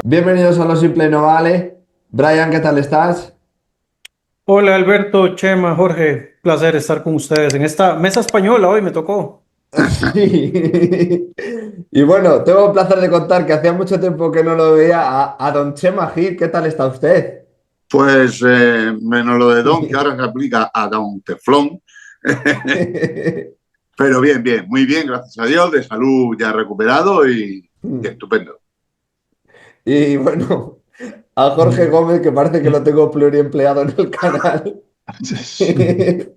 Bienvenidos a Lo Simple y No Vale. Brian, ¿qué tal estás? Hola Alberto, Chema, Jorge, placer estar con ustedes en esta mesa española. Hoy me tocó. Sí. Y bueno, tengo el placer de contar que hacía mucho tiempo que no lo veía a don Chema Gil. ¿Qué tal está usted? Pues menos lo de Don, que ahora se aplica a Don Teflón. Pero bien, bien, muy bien, gracias a Dios, de salud ya recuperado y estupendo. Y bueno, a Jorge Gómez, que parece que lo tengo pluriempleado en el canal. Sí.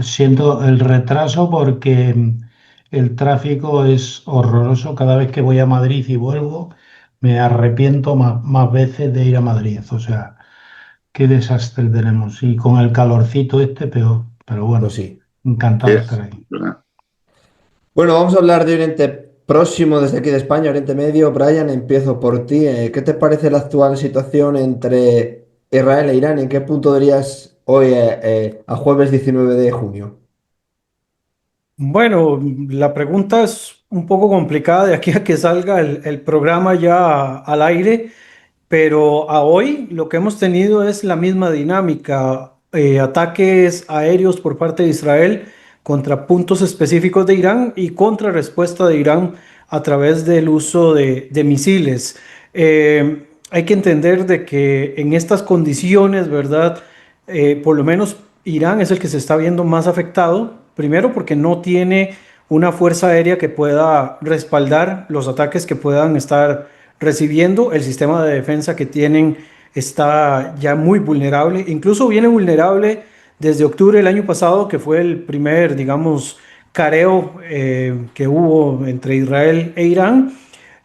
Siento el retraso porque el tráfico es horroroso. Cada vez que voy a Madrid y vuelvo, me arrepiento más veces de ir a Madrid. O sea, qué desastre tenemos. Y con el calorcito este, peor. Pero Pues bueno, sí. encantado de estar Es, ahí. ¿verdad? Bueno, vamos a hablar de Oriente Próximo desde aquí de España, Oriente Medio. Brian, empiezo por ti. ¿Qué te parece la actual situación entre Israel e Irán? ¿En qué punto dirías hoy, a jueves 19 de junio? Bueno, la pregunta es un poco complicada de aquí a que salga el programa ya al aire, pero a hoy lo que hemos tenido es la misma dinámica, ataques aéreos por parte de Israel contra puntos específicos de Irán y contrarrespuesta de Irán a través del uso de misiles. Hay que entender de que en estas condiciones, ¿verdad? Por lo menos Irán es el que se está viendo más afectado, primero porque no tiene una fuerza aérea que pueda respaldar los ataques que puedan estar recibiendo. El sistema de defensa que tienen está ya muy vulnerable, incluso viene vulnerable desde octubre del año pasado, que fue el primer, digamos, careo que hubo entre Israel e Irán.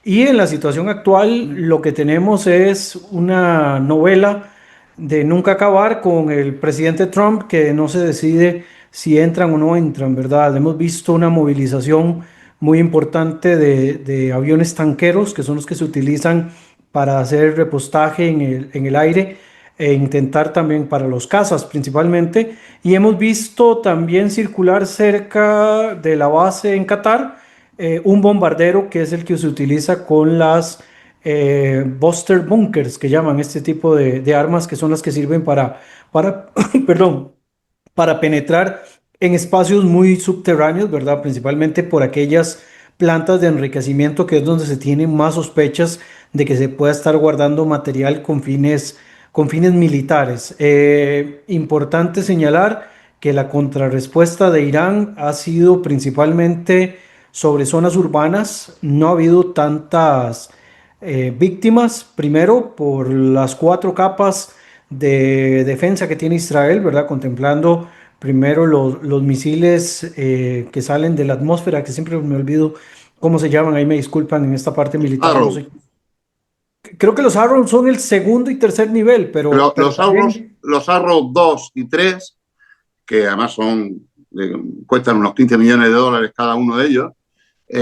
Y en la situación actual lo que tenemos es una novela de nunca acabar con el presidente Trump, que no se decide si entran o no entran, ¿verdad? Hemos visto una movilización muy importante de aviones tanqueros, que son los que se utilizan para hacer repostaje en el aire e intentar también para los cazas principalmente. Y hemos visto también circular cerca de la base en Qatar un bombardero que es el que se utiliza con las Buster Bunkers, que llaman este tipo de armas, que son las que sirven para perdón, para penetrar en espacios muy subterráneos, ¿verdad? Principalmente por aquellas plantas de enriquecimiento que es donde se tienen más sospechas de que se pueda estar guardando material con fines militares. Importante señalar que la contrarrespuesta de Irán ha sido principalmente sobre zonas urbanas. No ha habido tantas víctimas, primero por las cuatro capas de defensa que tiene Israel, ¿verdad? Contemplando primero los misiles que salen de la atmósfera, que siempre me olvido cómo se llaman, ahí me disculpan en esta parte militar, no Arrow. sé. Creo que los Arrows son el segundo y tercer nivel, pero también Los Arrow 2 y 3, que además cuestan unos 15 millones de dólares cada uno de ellos,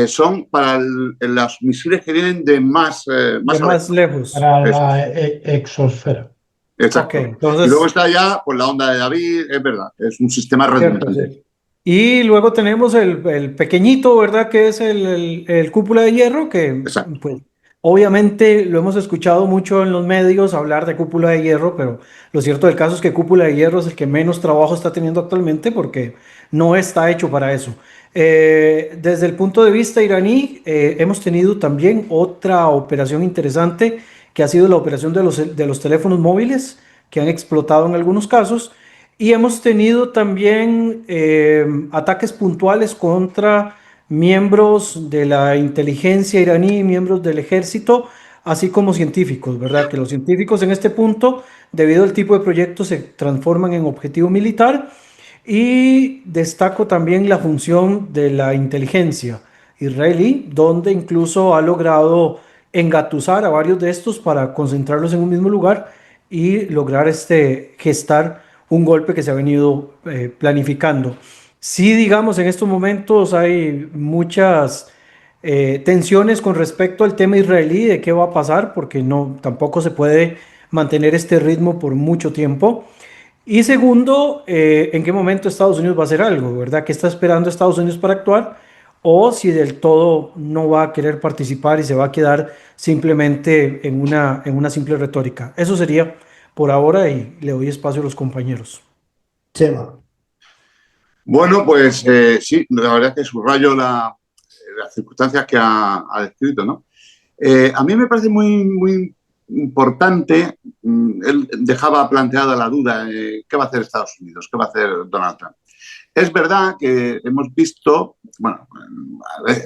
son para los misiles que vienen de de más más alejado. lejos. Para Eso es. la exosfera. Ok, Exacto. Y luego entonces, está ya pues, la onda de David, es verdad, es un sistema cierto, redundante. sí. Y luego tenemos el pequeñito, ¿verdad? Que es el cúpula de hierro, que Exacto. pues obviamente lo hemos escuchado mucho en los medios hablar de cúpula de hierro, pero lo cierto del caso es que cúpula de hierro es el que menos trabajo está teniendo actualmente porque no está hecho para eso. Desde el punto de vista iraní, hemos tenido también otra operación interesante que ha sido la operación de los teléfonos móviles que han explotado en algunos casos. Y hemos tenido también ataques puntuales contra miembros de la inteligencia iraní, miembros del ejército, así como científicos, ¿verdad? Que los científicos en este punto, debido al tipo de proyectos, se transforman en objetivo militar. Y destaco también la función de la inteligencia israelí, donde incluso ha logrado engatusar a varios de estos para concentrarlos en un mismo lugar y lograr gestar un golpe que se ha venido planificando. Sí, digamos, en estos momentos hay muchas tensiones con respecto al tema israelí, de qué va a pasar, porque no, tampoco se puede mantener este ritmo por mucho tiempo. Y segundo, ¿en qué momento Estados Unidos va a hacer algo, verdad? ¿Qué está esperando Estados Unidos para actuar? O si del todo no va a querer participar y se va a quedar simplemente en una simple retórica. Eso sería por ahora y le doy espacio a los compañeros. Chema. Bueno, pues sí, la verdad es que subrayo las circunstancias que ha descrito, ¿no? A mí me parece muy importante, él dejaba planteada la duda, ¿qué va a hacer Estados Unidos? ¿Qué va a hacer Donald Trump? Es verdad que hemos visto, bueno,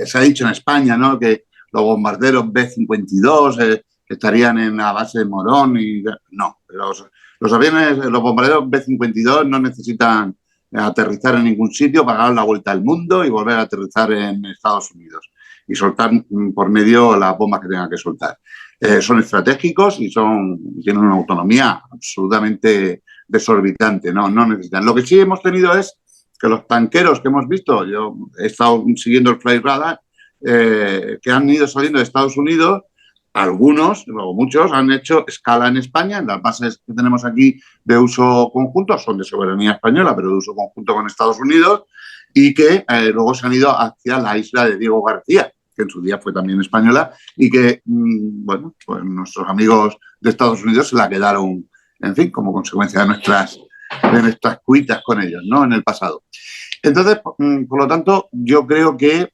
se ha dicho en España, ¿no?, que los bombarderos B-52 estarían en la base de Morón y no, los aviones, los bombarderos B-52 no necesitan aterrizar en ningún sitio para dar la vuelta al mundo y volver a aterrizar en Estados Unidos y soltar por medio las bombas que tengan que soltar. Son estratégicos y tienen una autonomía absolutamente desorbitante, no necesitan. Lo que sí hemos tenido es que los tanqueros que hemos visto, yo he estado siguiendo el Flight Radar, que han ido saliendo de Estados Unidos, algunos, luego muchos, han hecho escala en España, en las bases que tenemos aquí de uso conjunto, son de soberanía española, pero de uso conjunto con Estados Unidos, y que luego se han ido hacia la isla de Diego García, que en su día fue también española, y que, bueno, pues nuestros amigos de Estados Unidos se la quedaron, en fin, como consecuencia de nuestras cuitas con ellos, ¿no?, en el pasado. Entonces, por lo tanto, yo creo que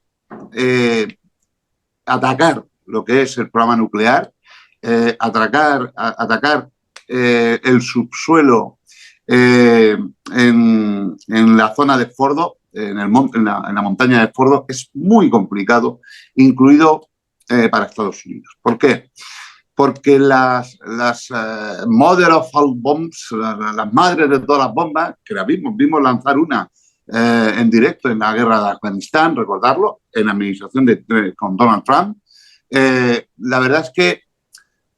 atacar lo que es el programa nuclear, atacar el subsuelo en la zona de Fordo, en la montaña de Fordo, es muy complicado, incluido para Estados Unidos. ¿Por qué? Porque las mother of all bombs, las madres de todas las bombas, que las vimos lanzar una en directo en la guerra de Afganistán, recordarlo, en la administración con Donald Trump. La verdad es que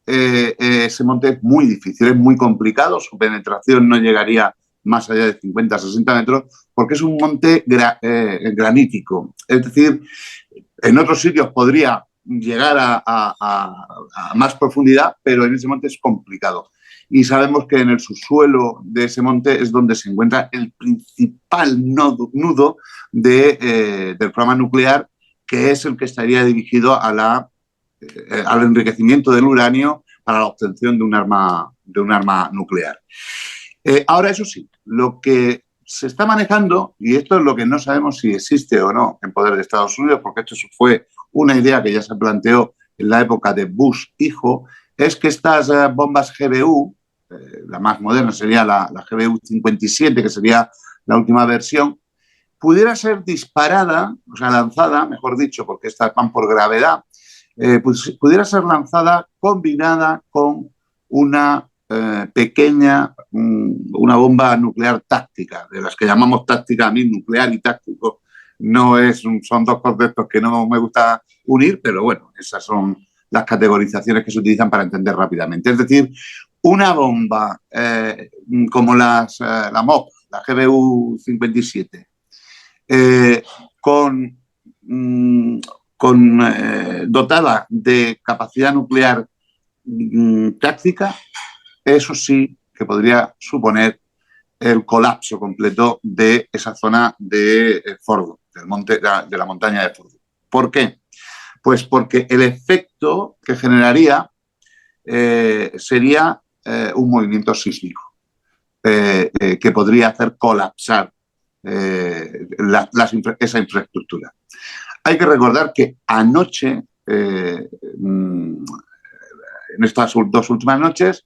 ese monte es muy difícil, es muy complicado, su penetración no llegaría más allá de 50, 60 metros, porque es un monte granítico. Es decir, en otros sitios podría llegar a más profundidad, pero en ese monte es complicado. Y sabemos que en el subsuelo de ese monte es donde se encuentra el principal nudo del programa nuclear, que es el que estaría dirigido al enriquecimiento del uranio para la obtención de un arma nuclear. Ahora, eso sí, lo que se está manejando, y esto es lo que no sabemos si existe o no en poder de Estados Unidos, porque esto fue una idea que ya se planteó en la época de Bush hijo, es que estas bombas GBU, la más moderna sería la GBU 57, que sería la última versión, pudiera ser disparada, o sea, lanzada, mejor dicho, porque estas van por gravedad, pues pudiera ser lanzada combinada con una pequeña, una bomba nuclear táctica, de las que llamamos táctica, a mí nuclear y táctico son dos conceptos que no me gusta unir, pero bueno, esas son las categorizaciones que se utilizan para entender rápidamente. Es decir, una bomba como la MOP, la GBU 57, dotada de capacidad nuclear táctica, eso sí que podría suponer el colapso completo de esa zona de Fordo, de la montaña de Fordo. ¿Por qué? Pues porque el efecto que generaría sería un movimiento sísmico que podría hacer colapsar esa infraestructura. Hay que recordar que anoche, en estas dos últimas noches,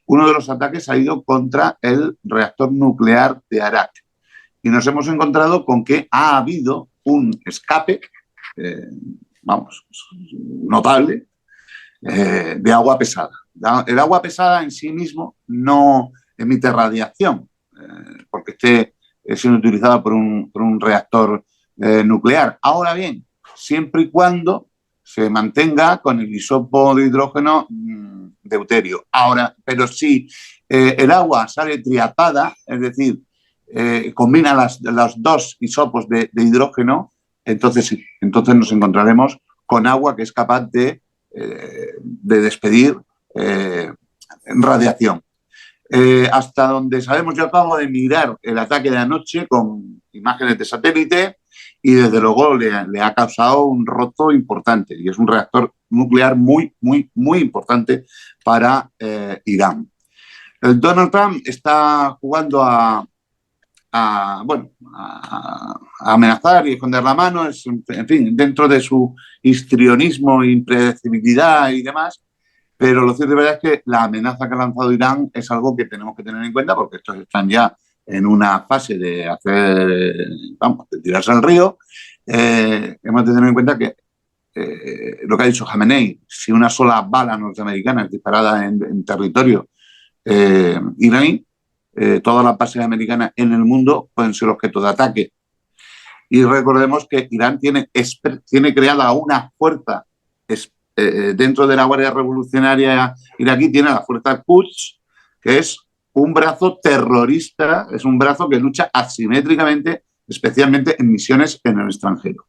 uno de los ataques ha ido contra el reactor nuclear de Arak. Y nos hemos encontrado con que ha habido un escape, notable, de agua pesada. El agua pesada en sí mismo no emite radiación, porque esté siendo utilizada por un reactor nuclear. Ahora bien, siempre y cuando se mantenga con el isopo de hidrógeno deuterio. Ahora, pero si el agua sale triapada, es decir, combina los dos isopos de hidrógeno, entonces sí, entonces nos encontraremos con agua que es capaz de despedir radiación. Hasta donde sabemos, yo acabo de mirar el ataque de anoche con imágenes de satélite y desde luego le ha causado un roto importante y es un reactor nuclear muy, muy, muy importante para Irán. El Donald Trump está jugando bueno, a amenazar y esconder la mano, en fin, dentro de su histrionismo, impredecibilidad y demás. Pero lo cierto de verdad es que la amenaza que ha lanzado Irán es algo que tenemos que tener en cuenta porque estos están ya en una fase de hacer, vamos, de tirarse al río. Hemos de tener en cuenta que lo que ha dicho Khamenei, si una sola bala norteamericana es disparada en territorio iraní, todas las bases americanas en el mundo pueden ser objeto de ataque. Y recordemos que Irán tiene creada una fuerza dentro de la Guardia Revolucionaria iraquí, tiene la fuerza Quds, que es un brazo terrorista, es un brazo que lucha asimétricamente, especialmente en misiones en el extranjero.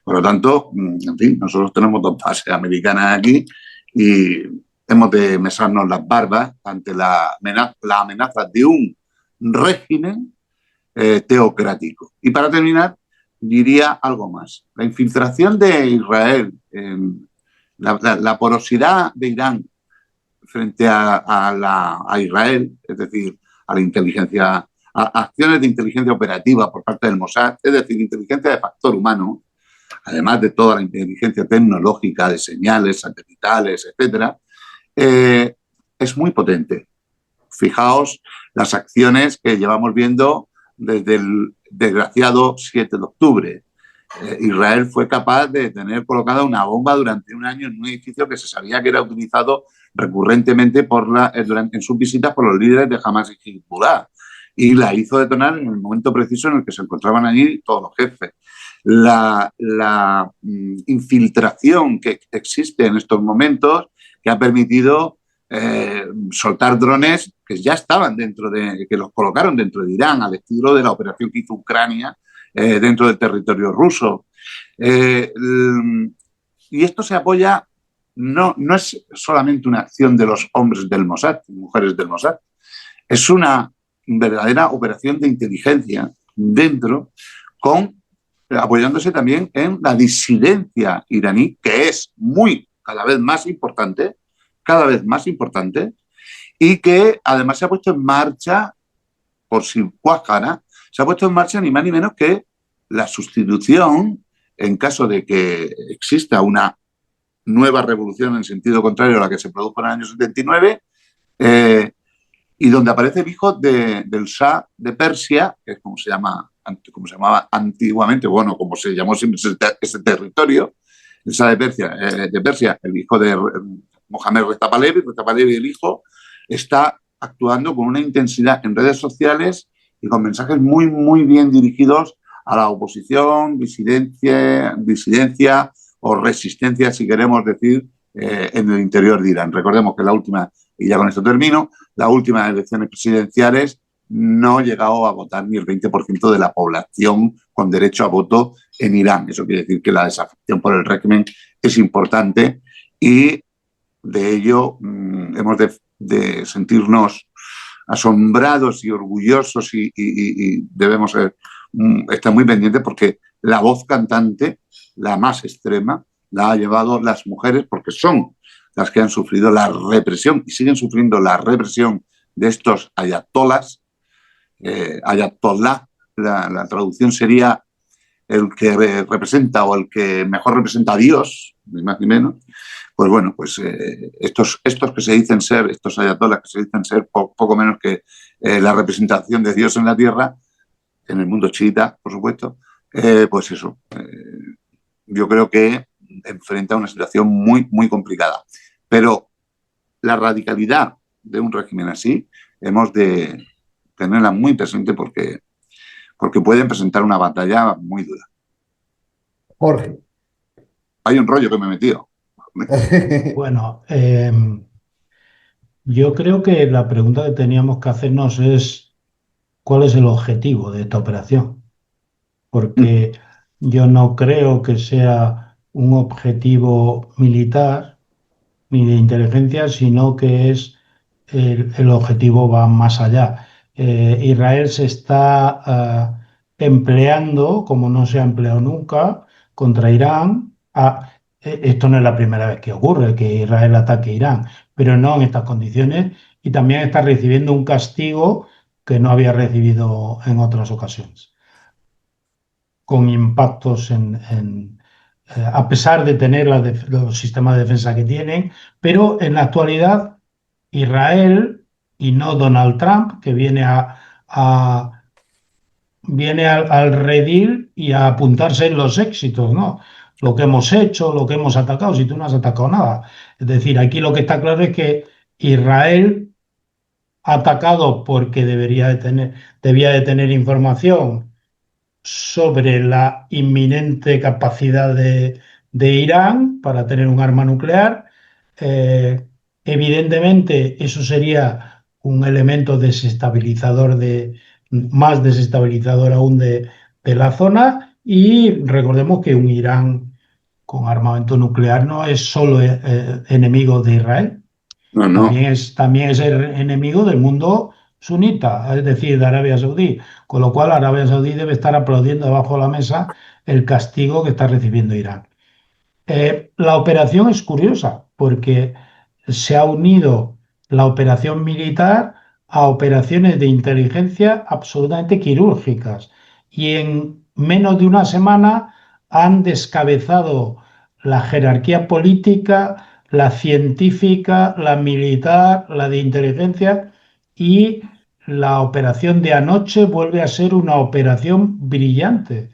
Por lo tanto, en fin, nosotros tenemos dos bases americanas aquí y hemos de mesarnos las barbas ante la amenaza de un régimen teocrático. Y para terminar, diría algo más. La infiltración de Israel, la porosidad de Irán frente a Israel, es decir, a la inteligencia, a acciones de inteligencia operativa por parte del Mossad, es decir, inteligencia de factor humano, además de toda la inteligencia tecnológica de señales satelitales, etcétera, es muy potente. Fijaos las acciones que llevamos viendo desde el desgraciado 7 de octubre. Israel fue capaz de tener colocada una bomba durante un año en un edificio que se sabía que era utilizado recurrentemente en sus visitas por los líderes de Hamas y Hezbollah, y la hizo detonar en el momento preciso en el que se encontraban allí todos los jefes. La infiltración que existe en estos momentos, que ha permitido soltar drones que ya estaban que los colocaron dentro de Irán, al estilo de la operación que hizo Ucrania dentro del territorio ruso. Y esto se apoya, no es solamente una acción de los hombres del Mossad, mujeres del Mossad, es una verdadera operación de inteligencia dentro, apoyándose también en la disidencia iraní, que es cada vez más importante, y que además se ha puesto en marcha, por si cuajara, se ha puesto en marcha ni más ni menos que la sustitución, en caso de que exista una nueva revolución en sentido contrario a la que se produjo en el año 79, y donde aparece el hijo del Shah de Persia, que es como se llamaba antiguamente, bueno, como se llamó siempre ese territorio, el Shah de Persia, el hijo de Mohamed Reza Pahlavi, el hijo, está actuando con una intensidad en redes sociales y con mensajes muy, muy bien dirigidos a la oposición, disidencia o resistencia, si queremos decir, en el interior de Irán. Recordemos que y ya con esto termino, las últimas elecciones presidenciales no ha llegado a votar ni el 20% de la población con derecho a voto en Irán. Eso quiere decir que la desafección por el régimen es importante y de ello hemos de sentirnos asombrados y orgullosos y debemos estar muy pendientes porque la voz cantante, la más extrema, la ha llevado las mujeres porque son las que han sufrido la represión y siguen sufriendo la represión de estos ayatolás. Ayatollah, la traducción sería el que representa o el que mejor representa a Dios, ni más ni menos. Pues bueno, pues estos que se dicen ser, estos ayatolás que se dicen ser poco menos que la representación de Dios en la tierra, en el mundo chiita, por supuesto, pues eso, yo creo que enfrenta una situación muy, muy complicada. Pero la radicalidad de un régimen así hemos de tenerla muy presente porque pueden presentar una batalla muy dura. Jorge. Hay un rollo que me he metido. Bueno, yo creo que la pregunta que teníamos que hacernos es ¿cuál es el objetivo de esta operación? Porque yo no creo que sea un objetivo militar ni de inteligencia, sino que es el objetivo va más allá. Israel se está empleando, como no se ha empleado nunca, contra Irán. Esto no es la primera vez que ocurre, que Israel ataque a Irán, pero no en estas condiciones, y también está recibiendo un castigo que no había recibido en otras ocasiones, con impactos a pesar de tener los sistemas de defensa que tienen, pero en la actualidad Israel y no Donald Trump, que viene al redil y a apuntarse en los éxitos, ¿no? Lo que hemos hecho, lo que hemos atacado, si tú no has atacado nada. Es decir, aquí lo que está claro es que Israel ha atacado porque debía de tener información sobre la inminente capacidad de Irán para tener un arma nuclear. Eh, Evidentemente, eso sería un elemento más desestabilizador aún de la zona. Y recordemos que un Irán con armamento nuclear no es solo enemigo de Israel, No, no. también es el enemigo del mundo sunita, es decir, de Arabia Saudí. Con lo cual, Arabia Saudí debe estar aplaudiendo debajo de la mesa el castigo que está recibiendo Irán. La operación es curiosa porque se ha unido la operación militar a operaciones de inteligencia absolutamente quirúrgicas, y en menos de una semana han descabezado la jerarquía política, la científica, la militar, la de inteligencia, y la operación de anoche vuelve a ser una operación brillante.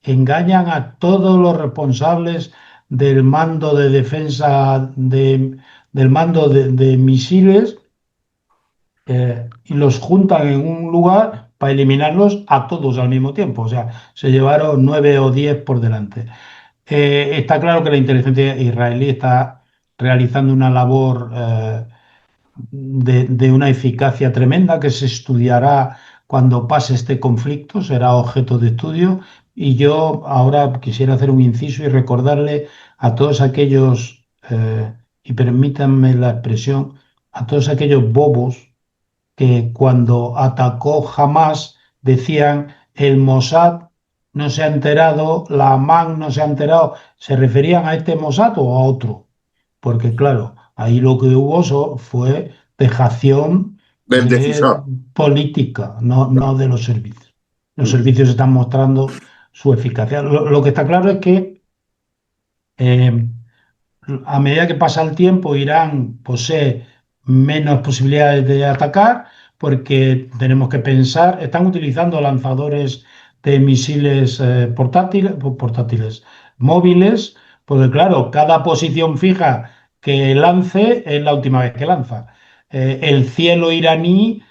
Engañan a todos los responsables del mando de defensa del mando de misiles, y los juntan en un lugar para eliminarlos a todos al mismo tiempo. O sea, se llevaron 9 o 10 por delante. Está claro que la inteligencia israelí está realizando una labor de una eficacia tremenda, que se estudiará cuando pase este conflicto, será objeto de estudio. Y yo ahora quisiera hacer un inciso y recordarle a todos aquellos, y permítanme la expresión, a todos aquellos bobos que cuando atacó Hamas decían: el Mossad no se ha enterado, la Amán no se ha enterado. ¿Se referían a este Mossad o a otro? Porque claro, ahí lo que hubo fue dejación Del de decisor. política, no de los servicios. Los Mm. servicios están mostrando su eficacia. Lo que está claro es que eh, a medida que pasa el tiempo, Irán posee menos posibilidades de atacar, porque tenemos que pensar, están utilizando lanzadores de misiles portátiles, móviles, porque claro, cada posición fija que lance es la última vez que lanza. El cielo iraní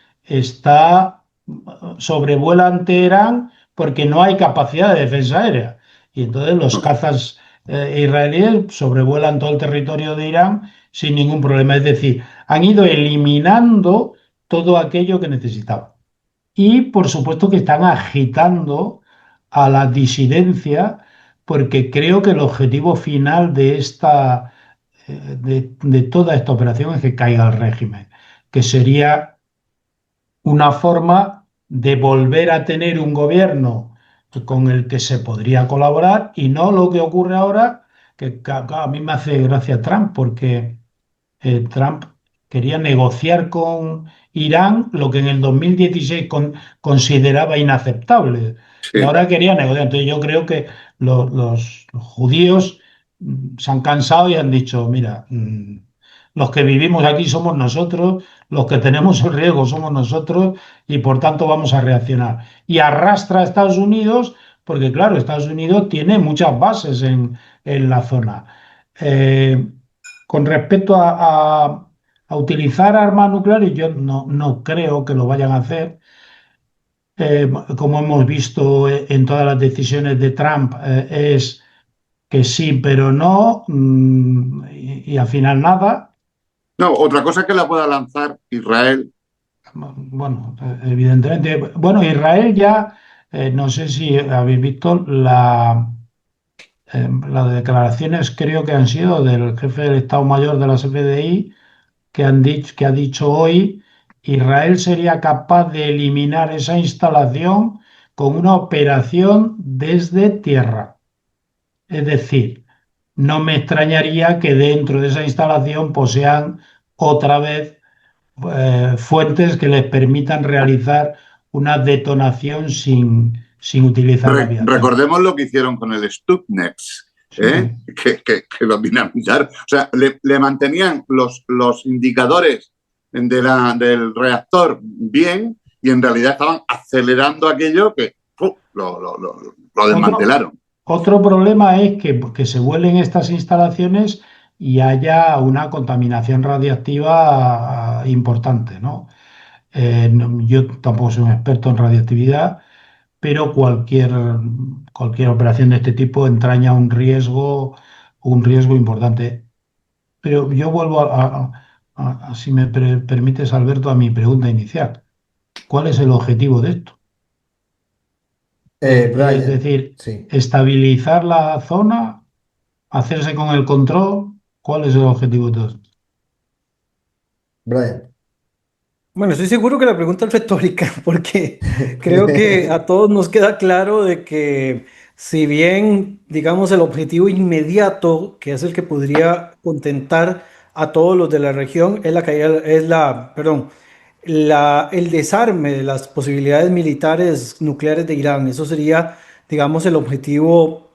sobrevuela ante Teherán porque no hay capacidad de defensa aérea. Y entonces los cazas israelíes sobrevuelan todo el territorio de Irán sin ningún problema. Es decir, han ido eliminando todo aquello que necesitaban. Y por supuesto que están agitando a la disidencia, porque creo que el objetivo final de toda esta operación es que caiga el régimen, que sería una forma de volver a tener un gobierno con el que se podría colaborar, y no lo que ocurre ahora, que a mí me hace gracia Trump, porque Trump quería negociar con Irán lo que en el 2016 consideraba inaceptable, y Sí. ahora quería negociar. Entonces yo creo que los judíos se han cansado y han dicho: mira, los que vivimos aquí somos nosotros, los que tenemos el riesgo somos nosotros, y por tanto vamos a reaccionar. Y arrastra a Estados Unidos, porque claro, Estados Unidos tiene muchas bases en la zona. Eh, con respecto a utilizar armas nucleares, yo no creo que lo vayan a hacer. Como hemos visto en todas las decisiones de Trump, es que sí, pero no, y al final nada. No, otra cosa que la pueda lanzar Israel. Bueno, evidentemente. Bueno, Israel ya, no sé si habéis visto las declaraciones, creo que han sido del jefe del Estado Mayor de la CFDI, que ha dicho hoy, Israel sería capaz de eliminar esa instalación con una operación desde tierra. Es decir, no me extrañaría que dentro de esa instalación posean otra vez fuentes que les permitan realizar una detonación sin utilizar la aviación. Recordemos lo que hicieron con el Stuxnet, Sí. que lo dinamitaron. O sea, le mantenían los indicadores del reactor bien y en realidad estaban acelerando aquello que lo desmantelaron. Otro problema es que se vuelen estas instalaciones y haya una contaminación radiactiva importante, ¿no? Yo tampoco soy un experto en radiactividad, pero cualquier operación de este tipo entraña un riesgo importante. Pero yo vuelvo si me permites, Alberto, a mi pregunta inicial. ¿Cuál es el objetivo de esto? Es Brian, decir, sí. estabilizar la zona, hacerse con el control. ¿Cuál es el objetivo de todo esto? Brian. Bueno, estoy seguro que la pregunta es retórica, porque creo que a todos nos queda claro de que si bien, digamos, el objetivo inmediato, que es el que podría contentar a todos los de la región, es la caída, perdón, el desarme de las posibilidades militares nucleares de Irán. Eso sería, digamos, el objetivo,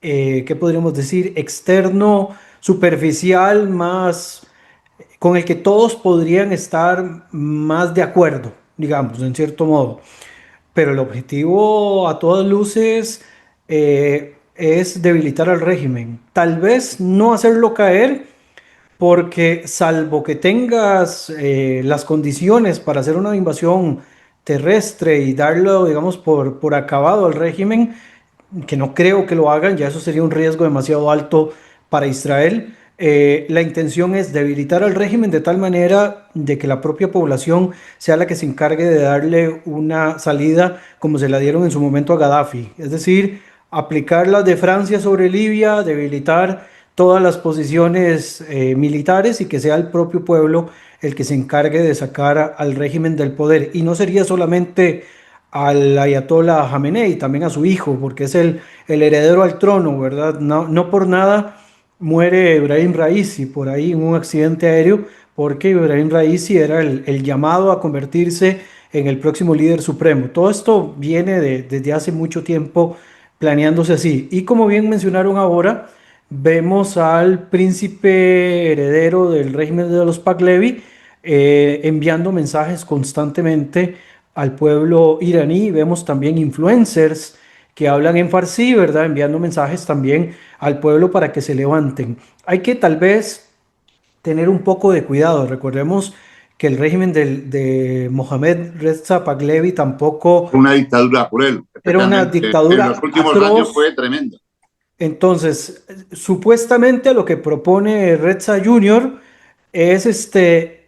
¿qué podríamos decir? Externo, superficial, más con el que todos podrían estar más de acuerdo, digamos, en cierto modo. Pero el objetivo a todas luces es debilitar al régimen. Tal vez no hacerlo caer, porque salvo que tengas las condiciones para hacer una invasión terrestre y darlo, digamos, por acabado al régimen, que no creo que lo hagan, ya eso sería un riesgo demasiado alto para Israel. La intención es debilitar al régimen de tal manera de que la propia población sea la que se encargue de darle una salida como se la dieron en su momento a Gaddafi. Es decir, aplicar las de Francia sobre Libia, debilitar todas las posiciones militares y que sea el propio pueblo el que se encargue de sacar al régimen del poder. Y no sería solamente al ayatollah Jamenei, también a su hijo, porque es el heredero al trono, ¿verdad? No, no por nada muere Ibrahim Raisi por ahí en un accidente aéreo, porque Ibrahim Raisi era el llamado a convertirse en el próximo líder supremo. Todo esto viene desde hace mucho tiempo planeándose así. Y como bien mencionaron ahora, vemos al príncipe heredero del régimen de los Pahlavi enviando mensajes constantemente al pueblo iraní. Vemos también influencers que hablan en farsi, ¿verdad? Enviando mensajes también al pueblo para que se levanten. Hay que tal vez tener un poco de cuidado. Recordemos que el régimen de Mohammad Reza Pahlavi tampoco Una dictadura cruel, era una especialmente en los dictadura últimos años atroz. fue tremenda. Entonces, supuestamente lo que propone Reza Junior es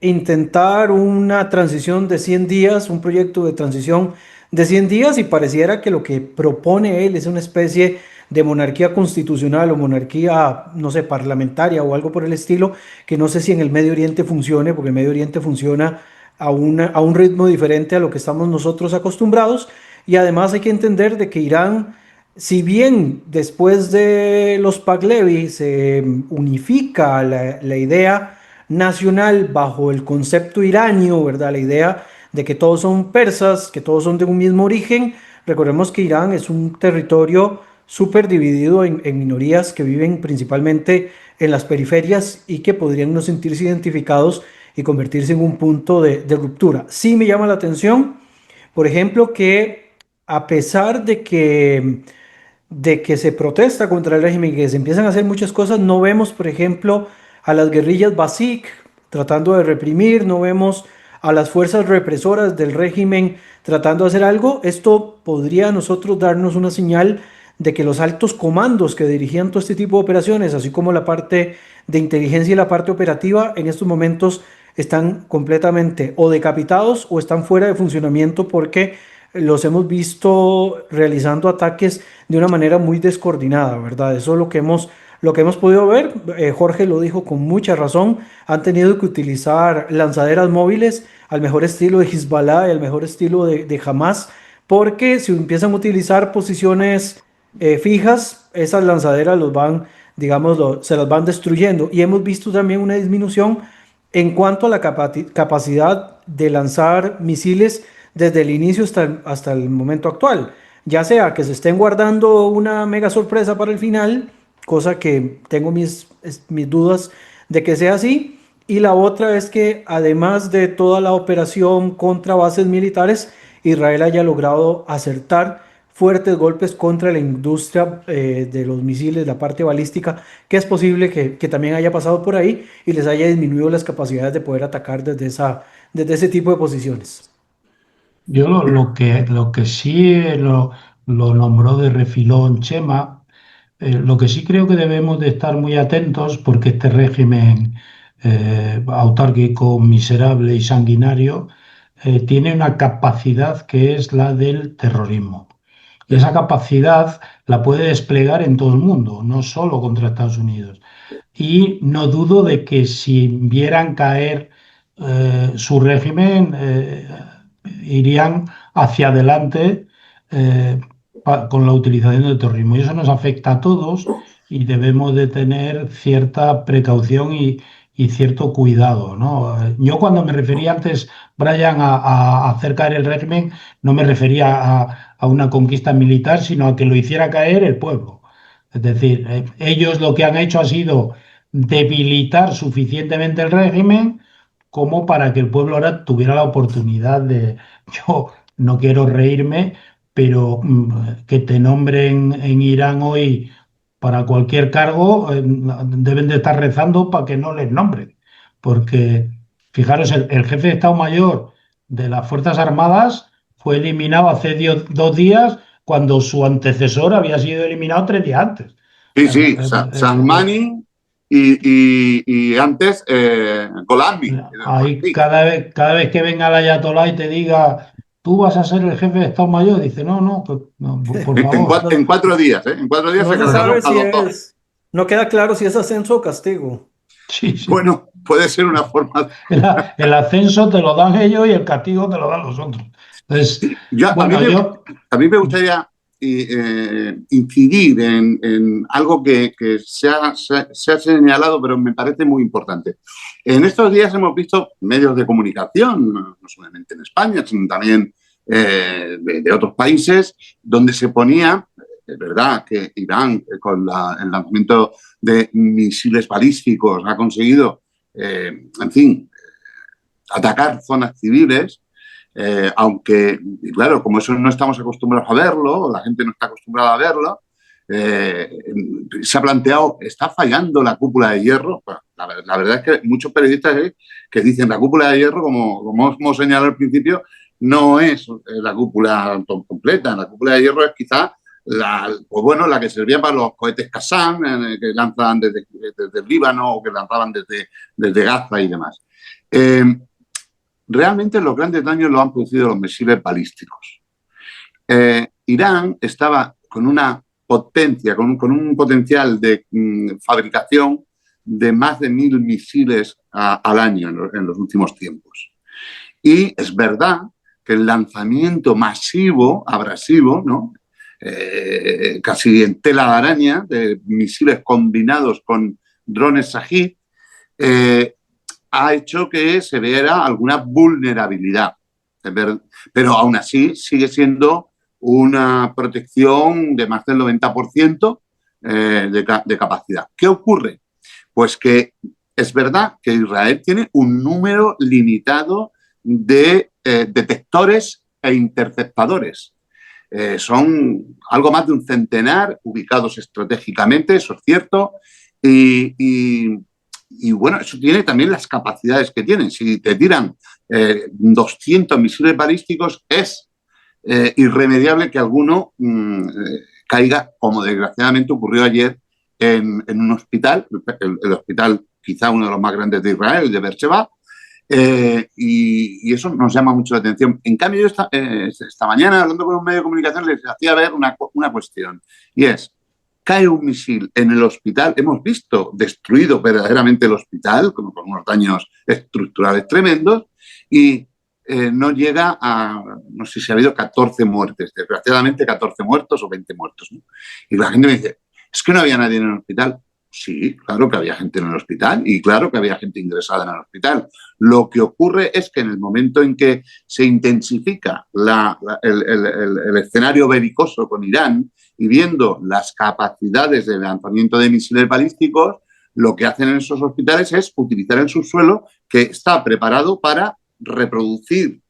intentar una transición de 100 días, un proyecto de transición de 100 días, y pareciera que lo que propone él es una especie de monarquía constitucional o monarquía, no sé, parlamentaria o algo por el estilo, que no sé si en el Medio Oriente funcione, porque el Medio Oriente funciona a un ritmo diferente a lo que estamos nosotros acostumbrados. Y además hay que entender de que Irán, si bien después de los Pahlavi se unifica la idea nacional bajo el concepto iranio, ¿verdad? La idea de que todos son persas, que todos son de un mismo origen. Recordemos que Irán es un territorio súper dividido en minorías que viven principalmente en las periferias y que podrían no sentirse identificados y convertirse en un punto de ruptura. Sí me llama la atención, por ejemplo, que a pesar de que se protesta contra el régimen y que se empiezan a hacer muchas cosas, no vemos, por ejemplo, a las guerrillas Basik tratando de reprimir, no vemos a las fuerzas represoras del régimen tratando de hacer algo. Esto podría a nosotros darnos una señal de que los altos comandos que dirigían todo este tipo de operaciones, así como la parte de inteligencia y la parte operativa, en estos momentos están completamente o decapitados o están fuera de funcionamiento, porque los hemos visto realizando ataques de una manera muy descoordinada, ¿verdad? Eso es lo que hemos lo que hemos podido ver, Jorge lo dijo con mucha razón, han tenido que utilizar lanzaderas móviles al mejor estilo de Hezbollah y al mejor estilo de Hamas, porque si empiezan a utilizar posiciones fijas, esas lanzaderas los van, digamos, se las van destruyendo. Y hemos visto también una disminución en cuanto a la capacidad de lanzar misiles desde el inicio hasta el momento actual. Ya sea que se estén guardando una mega sorpresa para el final, cosa que tengo mis dudas de que sea así. Y la otra es que además de toda la operación contra bases militares, Israel haya logrado acertar fuertes golpes contra la industria de los misiles, la parte balística, que es posible que también haya pasado por ahí y les haya disminuido las capacidades de poder atacar desde ese tipo de posiciones. Yo lo que sí lo nombró de refilón Chema, lo que sí creo que debemos de estar muy atentos porque este régimen autárquico, miserable y sanguinario tiene una capacidad que es la del terrorismo. Y esa capacidad la puede desplegar en todo el mundo, no solo contra Estados Unidos. Y no dudo de que si vieran caer su régimen, irían hacia adelante eh, con la utilización del terrorismo. Y eso nos afecta a todos y debemos de tener cierta precaución y cierto cuidado, ¿no? Yo cuando me refería antes, Brian, a hacer caer el régimen, no me refería a una conquista militar, sino a que lo hiciera caer el pueblo. Es decir, ellos lo que han hecho ha sido debilitar suficientemente el régimen como para que el pueblo ahora tuviera la oportunidad de, yo no quiero reírme, pero que te nombren en Irán hoy para cualquier cargo, deben de estar rezando para que no les nombren. Porque, fijaros, el jefe de Estado Mayor de las Fuerzas Armadas fue eliminado hace 2 días cuando su antecesor había sido eliminado 3 días antes. Sí, sí, Sangmani y antes Golami. Ahí cada vez que venga el ayatolá y te diga, tú vas a ser el jefe de Estado Mayor, dice, no, no, pues, no, por favor. No, En 4 días, ¿eh? En 4 días no se se cargaron sabe a si los dos. no queda claro si es ascenso o castigo. Sí, sí. Bueno, puede ser una forma. El ascenso te lo dan ellos y el castigo te lo dan los otros. Entonces, A mí bueno, yo, a mí me gustaría incidir en algo que se ha señalado, pero me parece muy importante. En estos días hemos visto medios de comunicación, no solamente en España, sino también de otros países, donde se ponía, es verdad, que Irán, con el lanzamiento de misiles balísticos, ha conseguido, en fin, atacar zonas civiles. Aunque, y claro, como eso no estamos acostumbrados a verlo, la gente no está acostumbrada a verlo, se ha planteado, ¿está fallando la cúpula de hierro? Bueno, la verdad es que muchos periodistas que dicen la cúpula de hierro, como hemos señalado al principio, no es la cúpula completa. La cúpula de hierro es quizá pues bueno, la que servía para los cohetes Qassam, que lanzan desde el Líbano o que lanzaban desde Gaza y demás. Realmente los grandes daños los han producido los misiles balísticos. Irán estaba con una potencia, con un potencial de fabricación de más de 1.000 misiles al año en los últimos tiempos. Y es verdad que el lanzamiento masivo, abrasivo, ¿no? Casi en tela de araña, de misiles combinados con drones Shahid, ha hecho que se viera alguna vulnerabilidad. Pero aún así sigue siendo una protección de más del 90% de capacidad. ¿Qué ocurre? Pues que es verdad que Israel tiene un número limitado de detectores e interceptadores. Son algo más de un centenar ubicados estratégicamente, eso es cierto, y bueno, eso tiene también las capacidades que tienen. Si te tiran 200 misiles balísticos, es irremediable que alguno caiga, como desgraciadamente ocurrió ayer en un hospital, el hospital quizá uno de los más grandes de Israel, el de Beersheba, y eso nos llama mucho la atención. En cambio, yo esta mañana, hablando con un medio de comunicación, les hacía ver una cuestión, y es, cae un misil en el hospital, hemos visto destruido verdaderamente el hospital, como con unos daños estructurales tremendos, y no llega a, no sé si ha habido 14 muertes, desgraciadamente 14 muertos o 20 muertos, ¿no? Y la gente me dice, es que no había nadie en el hospital. Sí, claro que había gente en el hospital y claro que había gente ingresada en el hospital. Lo que ocurre es que en el momento en que se intensifica el escenario belicoso con Irán y viendo las capacidades de lanzamiento de misiles balísticos, lo que hacen en esos hospitales es utilizar el subsuelo que está preparado para reproducir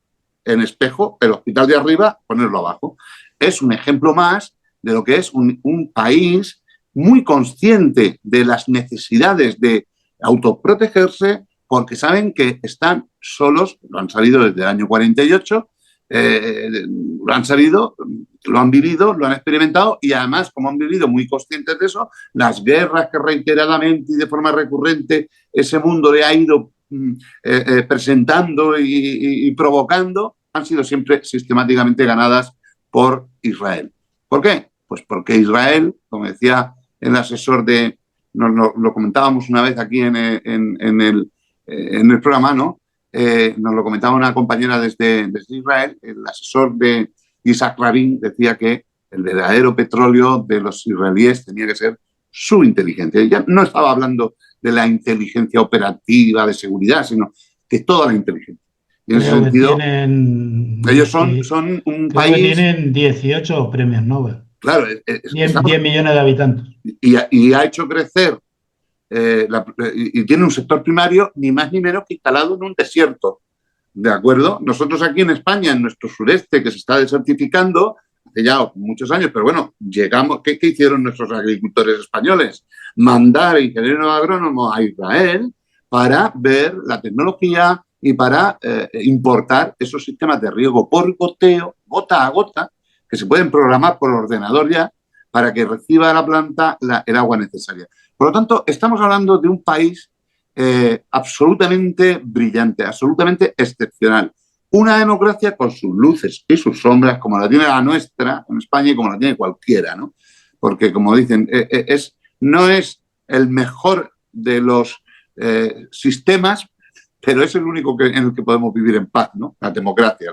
en espejo el hospital de arriba, ponerlo abajo. Es un ejemplo más de lo que es un país muy consciente de las necesidades de autoprotegerse porque saben que están solos, lo han salido desde el año 48, lo han salido, lo han vivido, lo han experimentado y además, como han vivido muy conscientes de eso, las guerras que reiteradamente y de forma recurrente ese mundo le ha ido presentando y provocando, han sido siempre sistemáticamente ganadas por Israel. ¿Por qué? Pues porque Israel, como decía el asesor de, lo comentábamos una vez aquí en el programa, ¿no? Nos lo comentaba una compañera desde Israel, el asesor de Isaac Rabin decía que el verdadero petróleo de los israelíes tenía que ser su inteligencia. Ya no estaba hablando de la inteligencia operativa, de seguridad, sino de toda la inteligencia. Y en ese sentido, ellos son un creo que país... tienen 18 premios Nobel. Claro, 10 millones de habitantes. Y ha hecho crecer y tiene un sector primario ni más ni menos que instalado en un desierto, ¿de acuerdo? Nosotros aquí en España, en nuestro sureste, que se está desertificando, hace ya muchos años, pero bueno, llegamos, ¿qué hicieron nuestros agricultores españoles? Mandar ingenieros agrónomos a Israel para ver la tecnología y para importar esos sistemas de riego por goteo, gota a gota, que se pueden programar por ordenador ya, para que reciba la planta el agua necesaria. Por lo tanto, estamos hablando de un país absolutamente brillante, absolutamente excepcional. Una democracia con sus luces y sus sombras, como la tiene la nuestra en España y como la tiene cualquiera, ¿no? Porque, como dicen, no es el mejor de los sistemas, pero es el único en el que podemos vivir en paz, ¿no? La democracia.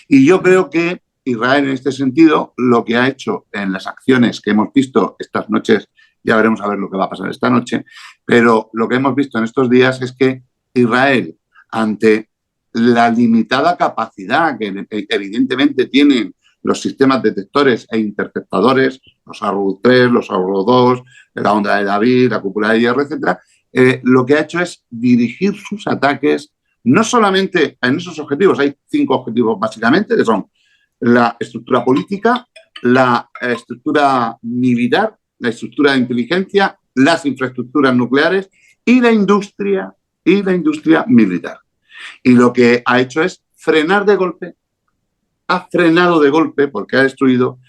Y yo creo que Israel, en este sentido, lo que ha hecho en las acciones que hemos visto estas noches, ya veremos a ver lo que va a pasar esta noche, pero lo que hemos visto en estos días es que Israel, ante la limitada capacidad que evidentemente tienen los sistemas detectores e interceptadores, los Arrow-3, los Arrow-2, la onda de David, la cúpula de hierro, etcétera, lo que ha hecho es dirigir sus ataques no solamente en esos objetivos, hay 5 objetivos básicamente, que son la estructura política, la estructura militar, la estructura de inteligencia, las infraestructuras nucleares y la industria militar. Y lo que ha hecho es frenar de golpe, ha frenado de golpe porque ha destruido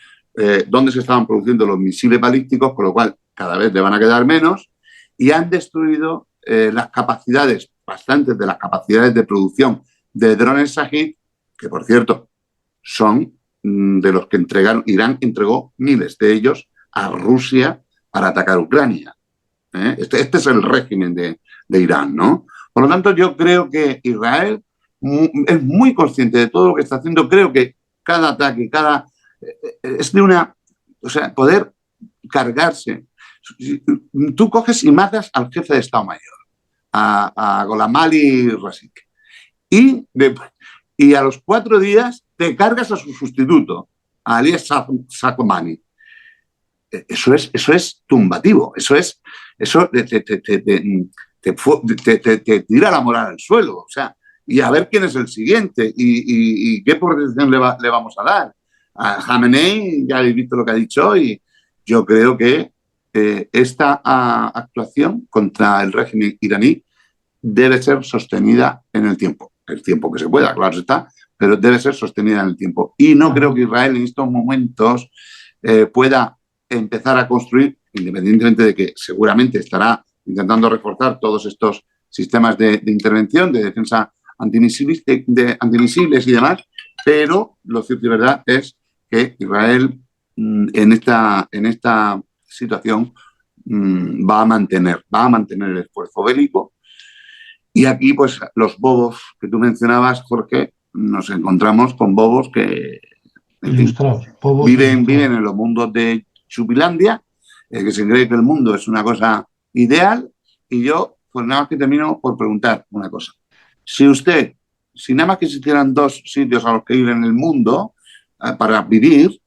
donde se estaban produciendo los misiles balísticos, con lo cual cada vez le van a quedar menos, y han destruido las capacidades, bastantes de las capacidades de producción de drones Shahid, que por cierto son de los que Irán entregó miles de ellos a Rusia para atacar Ucrania. Este es el régimen de Irán, ¿no? Por lo tanto, yo creo que Israel es muy consciente de todo lo que está haciendo. Creo que cada ataque, es de una... O sea, poder cargarse. Tú coges y matas al jefe de Estado Mayor, a Gholam Ali Razik, y a los 4 días te cargas a su sustituto, a Ali Sakomani. Eso es tumbativo, eso te tira la moral al suelo, o sea, y a ver quién es el siguiente y qué protección le vamos a dar. A Khamenei, ya habéis visto lo que ha dicho hoy. Yo creo que esta actuación contra el régimen iraní debe ser sostenida en el tiempo que se pueda, claro está, pero debe ser sostenida en el tiempo. Y no creo que Israel en estos momentos pueda empezar a construir, independientemente de que seguramente estará intentando reforzar todos estos sistemas de intervención, de defensa antimisiles y demás, pero lo cierto y verdad es que Israel en esta situación va a mantener el esfuerzo bélico. Y aquí, pues, los bobos que tú mencionabas, Jorge, nos encontramos con bobos que, en fin, Ilustrados, povos viven ilustrados. en los mundos de Chupilandia, que se cree que el mundo es una cosa ideal. Y yo, pues nada más que termino por preguntar una cosa. Si nada más que existieran dos sitios a los que ir en el mundo para vivir,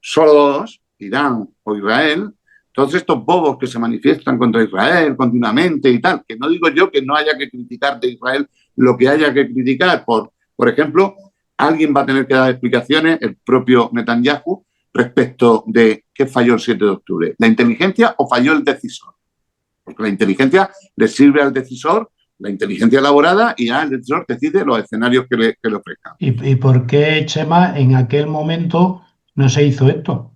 solo dos, Irán o Israel, todos estos bobos que se manifiestan contra Israel continuamente y tal, que no digo yo que no haya que criticar de Israel lo que haya que criticar, por ejemplo, alguien va a tener que dar explicaciones, el propio Netanyahu, respecto de qué falló el 7 de octubre, la inteligencia o falló el decisor, porque la inteligencia le sirve al decisor, la inteligencia elaborada, y ya el decisor decide los escenarios que le ofrezcan. ¿Y por qué, Chema, en aquel momento no se hizo esto?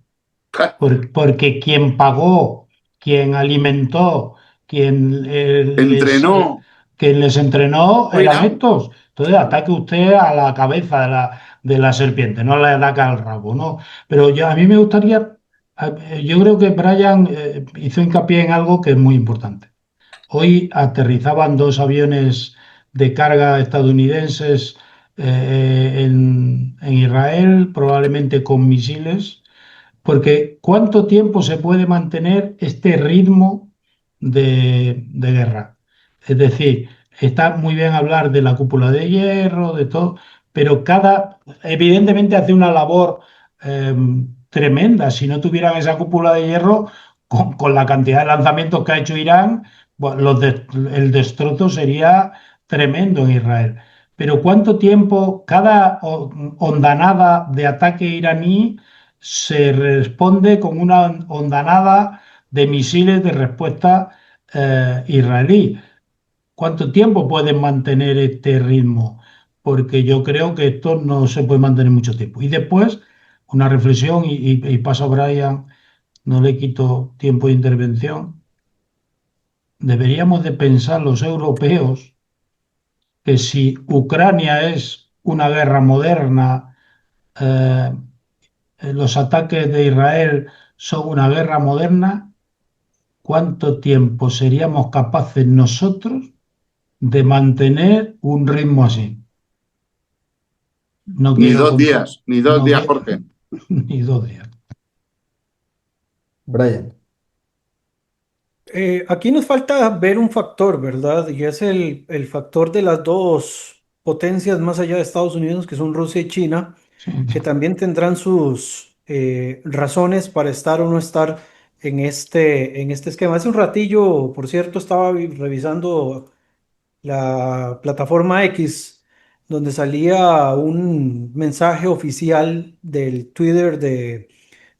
Porque quien pagó, quien alimentó, quien, Entrenó. quien les entrenó No eran Irán. estos. Entonces ataque usted a la cabeza de la serpiente, no le ataque al rabo, ¿no? Pero a mí me gustaría, yo creo que Brian hizo hincapié en algo que es muy importante. Hoy aterrizaban dos aviones de carga estadounidenses en Israel, probablemente con misiles, porque ¿cuánto tiempo se puede mantener este ritmo de guerra? Es decir, está muy bien hablar de la cúpula de hierro, de todo, pero evidentemente hace una labor eh, tremenda. Si no tuvieran esa cúpula de hierro, con la cantidad de lanzamientos que ha hecho Irán, bueno, el destrozo sería tremendo en Israel. Pero ¿cuánto tiempo cada hondanada de ataque iraní se responde con una hondanada de misiles de respuesta israelí? ¿Cuánto tiempo pueden mantener este ritmo? Porque yo creo que esto no se puede mantener mucho tiempo. Y después, una reflexión, y paso a Brian, no le quito tiempo de intervención. Deberíamos de pensar los europeos que si Ucrania es una guerra moderna, eh, los ataques de Israel son una guerra moderna, ¿cuánto tiempo seríamos capaces nosotros de mantener un ritmo así? No Ni quiero dos días, ni dos no días, que- Jorge. ni 2 días. Brian. Aquí nos falta ver un factor, ¿verdad? Y es el factor de las dos potencias más allá de Estados Unidos, que son Rusia y China, Sí, que también tendrán sus razones para estar o no estar en este esquema. Hace un ratillo, por cierto, estaba revisando la plataforma X, donde salía un mensaje oficial del Twitter de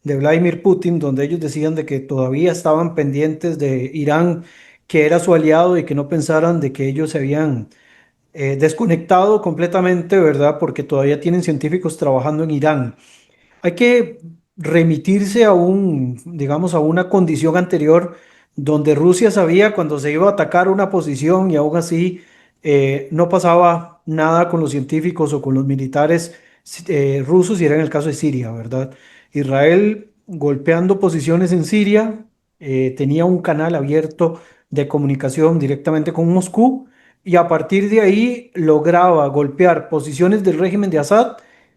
Vladimir Putin, donde ellos decían de que todavía estaban pendientes de Irán, que era su aliado y que no pensaran de que ellos se habían desconectado completamente, ¿verdad? Porque todavía tienen científicos trabajando en Irán. Hay que remitirse a digamos, a una condición anterior donde Rusia sabía cuando se iba a atacar una posición y aún así no pasaba nada con los científicos o con los militares rusos, y era en el caso de Siria, ¿verdad? Israel golpeando posiciones en Siria, tenía un canal abierto de comunicación directamente con Moscú, y a partir de ahí lograba golpear posiciones del régimen de Assad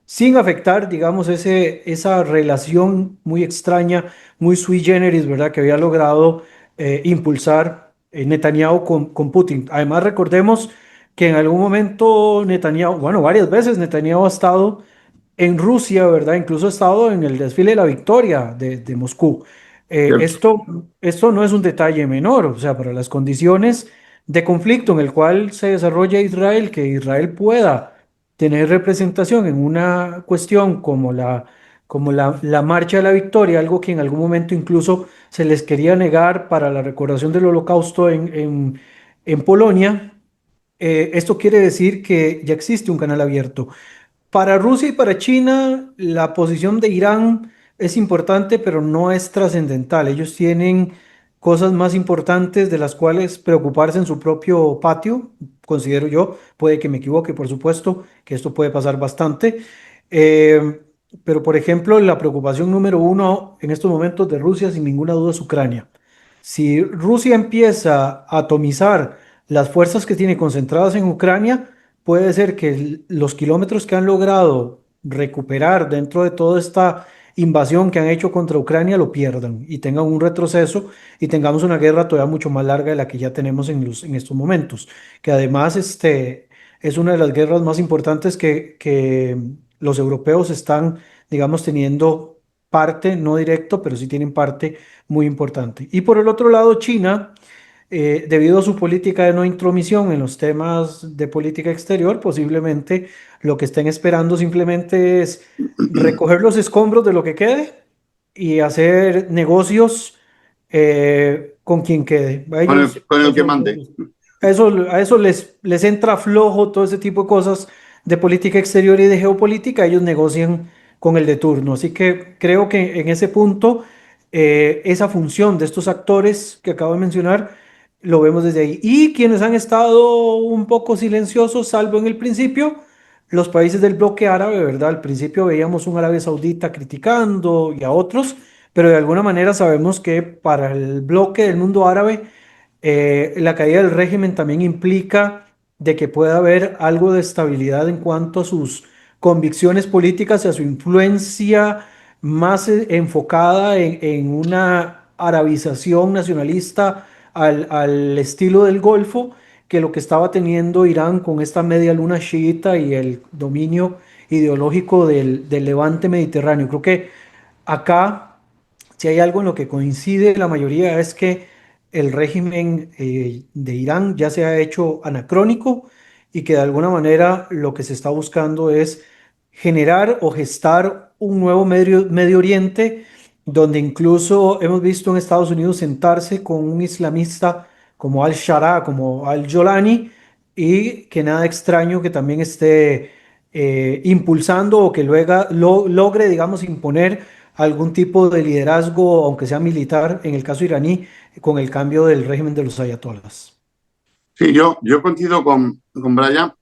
sin afectar, digamos, esa relación muy extraña, muy sui generis, ¿verdad?, que había logrado impulsar Netanyahu con Putin. Además, recordemos que en algún momento Netanyahu, bueno, varias veces Netanyahu ha estado en Rusia, ¿verdad? Incluso ha estado en el desfile de la victoria de Moscú. Cierto. Esto no es un detalle menor, o sea, para las condiciones de conflicto en el cual se desarrolla Israel, que Israel pueda tener representación en una cuestión como la Marcha de la Victoria, algo que en algún momento incluso se les quería negar para la recordación del Holocausto en Polonia. Esto quiere decir que ya existe un canal abierto. Para Rusia y para China, la posición de Irán es importante, pero no es trascendental. Ellos tienen cosas más importantes de las cuales preocuparse en su propio patio, considero yo. Puede que me equivoque, por supuesto, que esto puede pasar bastante. Eh, pero por ejemplo, la preocupación número uno en estos momentos de Rusia, sin ninguna duda, es Ucrania. Si Rusia empieza a atomizar las fuerzas que tiene concentradas en Ucrania, puede ser que los kilómetros que han logrado recuperar dentro de toda esta invasión que han hecho contra Ucrania lo pierdan y tengan un retroceso y tengamos una guerra todavía mucho más larga de la que ya tenemos en estos momentos, que además es una de las guerras más importantes que los europeos están, digamos, teniendo parte, no directo, pero sí tienen parte muy importante. Y por el otro lado, China, debido a su política de no intromisión en los temas de política exterior, posiblemente lo que estén esperando simplemente es recoger los escombros de lo que quede y hacer negocios con quien quede. A ellos Con el que mande. a eso les entra flojo todo ese tipo de cosas de política exterior y de geopolítica. Ellos negocian con el de turno. Así que creo que en ese punto, esa función de estos actores que acabo de mencionar, lo vemos desde ahí. Y quienes han estado un poco silenciosos, salvo en el principio, los países del bloque árabe, ¿verdad? Al principio veíamos un Arabia Saudita criticando y a otros, pero de alguna manera sabemos que para el bloque del mundo árabe, la caída del régimen también implica de que pueda haber algo de estabilidad en cuanto a sus convicciones políticas y a su influencia más enfocada en una arabización nacionalista al estilo del Golfo que lo que estaba teniendo Irán con esta media luna chiita y el dominio ideológico del levante mediterráneo. Creo que acá, si hay algo en lo que coincide la mayoría, es que el régimen de Irán ya se ha hecho anacrónico y que de alguna manera lo que se está buscando es generar o gestar un nuevo Medio Oriente, donde incluso hemos visto en Estados Unidos sentarse con un islamista como al-Sharaa, como al-Jolani, y que nada extraño que también esté impulsando o que luego logre, digamos, imponer algún tipo de liderazgo, aunque sea militar, en el caso iraní, con el cambio del régimen de los ayatolás. Sí, yo coincido con Brian.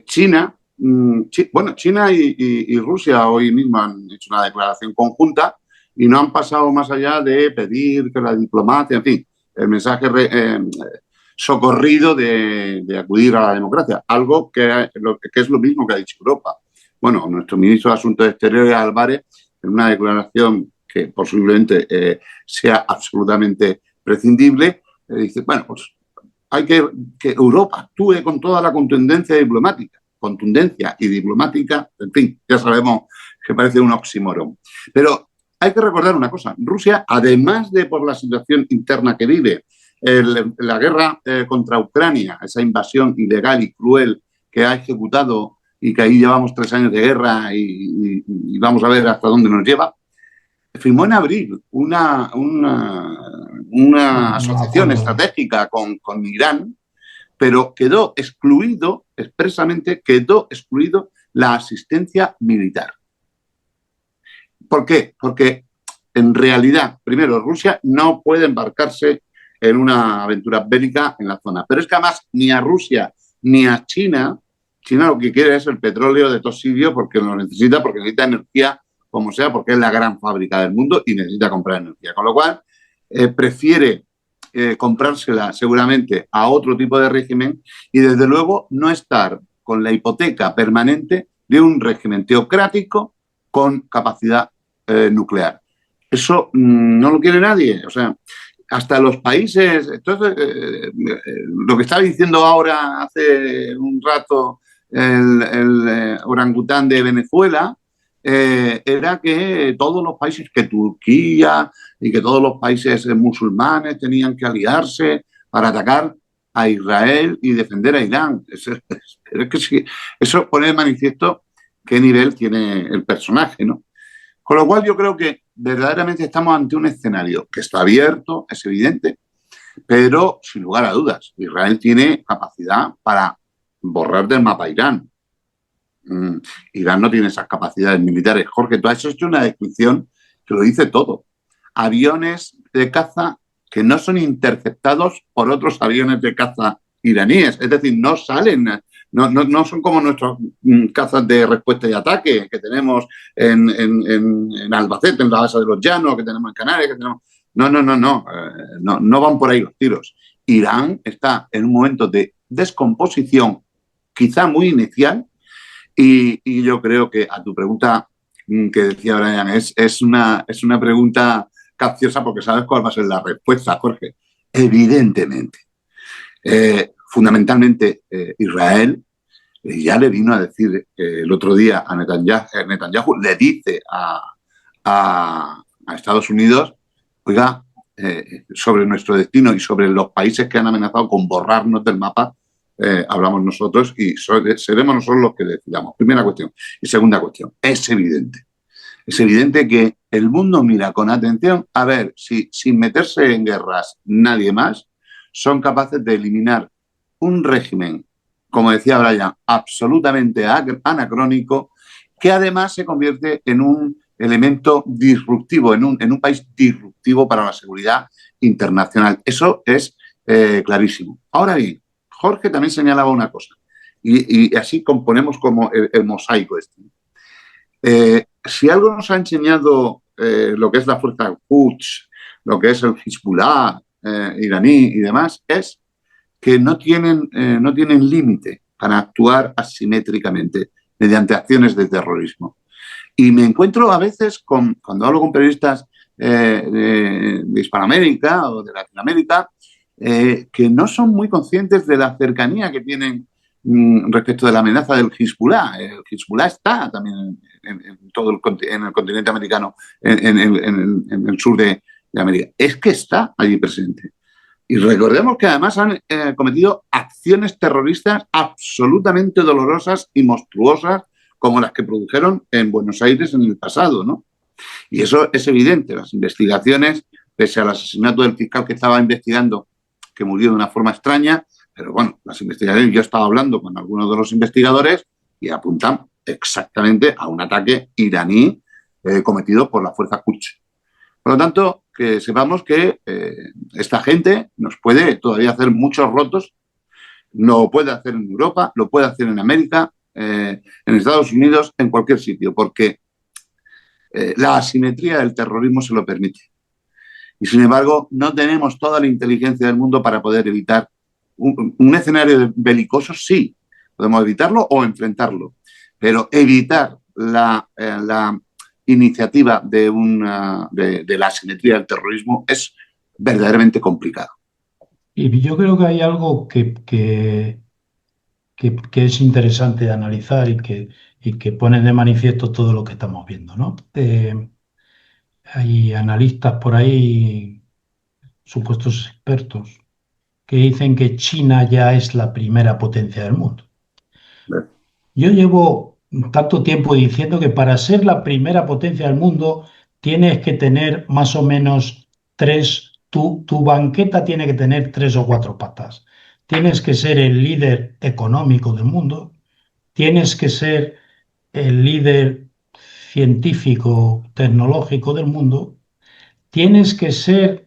China, bueno, China y Rusia hoy mismo han hecho una declaración conjunta y no han pasado más allá de pedir que la diplomacia, en fin, el mensaje socorrido de acudir a la democracia, algo que es lo mismo que ha dicho Europa. Bueno, nuestro ministro de Asuntos Exteriores, Álvarez, en una declaración que posiblemente sea absolutamente prescindible, dice, bueno, pues hay que Europa actúe con toda la contundencia y diplomática, en fin, ya sabemos que parece un oxímoron. Pero hay que recordar una cosa, Rusia, además de por la situación interna que vive, la guerra contra Ucrania, esa invasión ilegal y cruel que ha ejecutado y que ahí llevamos 3 años de guerra y vamos a ver hasta dónde nos lleva, firmó en abril una asociación estratégica con Irán, pero quedó excluido, expresamente quedó excluido la asistencia militar. ¿Por qué? Porque en realidad, primero, Rusia no puede embarcarse en una aventura bélica en la zona, pero es que además ni a Rusia ni a China lo que quiere es el petróleo de Tosidio porque lo necesita, porque necesita energía como sea, porque es la gran fábrica del mundo y necesita comprar energía. Con lo cual, prefiere comprársela seguramente a otro tipo de régimen y desde luego no estar con la hipoteca permanente de un régimen teocrático con capacidad nuclear. Eso no lo quiere nadie. O sea, hasta los países... Entonces, lo que estaba diciendo ahora hace un rato el orangután de Venezuela, era que todos los países, que Turquía y que todos los países musulmanes tenían que aliarse para atacar a Israel y defender a Irán. Es que sí, eso pone de manifiesto qué nivel tiene el personaje, ¿no? Con lo cual yo creo que verdaderamente estamos ante un escenario que está abierto, es evidente, pero sin lugar a dudas, Israel tiene capacidad para borrar del mapa a Irán. Irán no tiene esas capacidades militares. Jorge, tú has hecho una descripción que lo dice todo. Aviones de caza que no son interceptados por otros aviones de caza iraníes. Es decir, no salen no son como nuestras cazas de respuesta y ataque que tenemos en Albacete, en la base de los Llanos, que tenemos en Canarias, que tenemos... No van por ahí los tiros. Irán está en un momento de descomposición, quizá muy inicial, y yo creo que a tu pregunta que decía Brian es una pregunta capciosa porque sabes cuál va a ser la respuesta, Jorge. Evidentemente. Fundamentalmente, Israel ya le vino a decir el otro día a Netanyahu le dice a Estados Unidos, oiga, sobre nuestro destino y sobre los países que han amenazado con borrarnos del mapa, hablamos nosotros y seremos nosotros los que decidamos. Primera cuestión. Y segunda cuestión, es evidente que el mundo mira con atención a ver si, sin meterse en guerras nadie más, son capaces de eliminar un régimen, como decía Brian, absolutamente anacrónico, que además se convierte en un elemento disruptivo, en un país disruptivo para la seguridad internacional. Eso es clarísimo. Ahora bien, Jorge también señalaba una cosa, y así componemos como el mosaico este. Si algo nos ha enseñado lo que es la fuerza Quds, lo que es el Hezbollah iraní y demás, es que no tienen límite para actuar asimétricamente mediante acciones de terrorismo. Y me encuentro a veces, cuando hablo con periodistas de Hispanoamérica o de Latinoamérica, que no son muy conscientes de la cercanía que tienen respecto de la amenaza del Hezbollah. El Hezbollah está también en todo el continente americano, en el sur de América. Es que está allí presente. Y recordemos que además han cometido acciones terroristas absolutamente dolorosas y monstruosas como las que produjeron en Buenos Aires en el pasado, ¿no? Y eso es evidente. Las investigaciones, pese al asesinato del fiscal que estaba investigando, que murió de una forma extraña, pero bueno, las investigaciones, yo he estado hablando con algunos de los investigadores y apuntan exactamente a un ataque iraní cometido por la fuerza Quds. Por lo tanto, que sepamos que esta gente nos puede todavía hacer muchos rotos, lo puede hacer en Europa, lo puede hacer en América, en Estados Unidos, en cualquier sitio, porque la asimetría del terrorismo se lo permite. Y sin embargo, no tenemos toda la inteligencia del mundo para poder evitar un escenario belicoso, sí, podemos evitarlo o enfrentarlo, pero evitar la iniciativa de la asimetría del terrorismo es verdaderamente complicado. Y yo creo que hay algo que es interesante de analizar y que pone de manifiesto todo lo que estamos viendo, ¿no? Hay analistas por ahí, supuestos expertos, que dicen que China ya es la primera potencia del mundo. Yo llevo tanto tiempo diciendo que para ser la primera potencia del mundo tienes que tener más o menos tu banqueta tiene que tener 3 o 4 patas. Tienes que ser el líder económico del mundo, tienes que ser el líder científico, tecnológico del mundo, tienes que ser